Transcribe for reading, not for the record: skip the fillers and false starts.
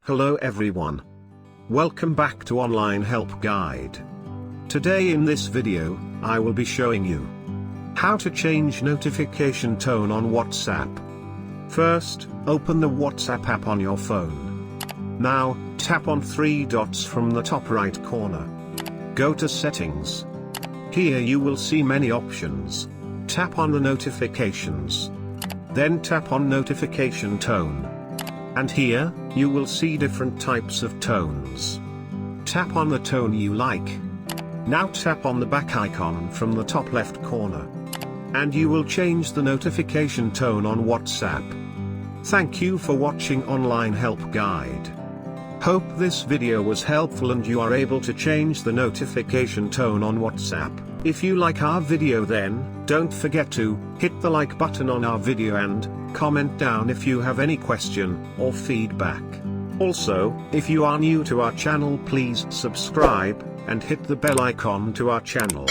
Hello everyone. Welcome back to Online Help Guide. Today in this video, I will be showing you how to change notification tone on WhatsApp. First, open the WhatsApp app on your phone. Now, tap on three dots from the top right corner. Go to Settings. Here you will see many options. Tap on the notifications. Then tap on notification tone. And here, you will see different types of tones. Tap on the tone you like. Now tap on the back icon from the top left corner. And you will change the notification tone on WhatsApp. Thank you for watching Online Help Guide. Hope this video was helpful and you are able to change the notification tone on WhatsApp. If you like our video then, don't forget to hit the like button on our video and comment down if you have any question or feedback. Also, if you are new to our channel, please subscribe and hit the bell icon to our channel.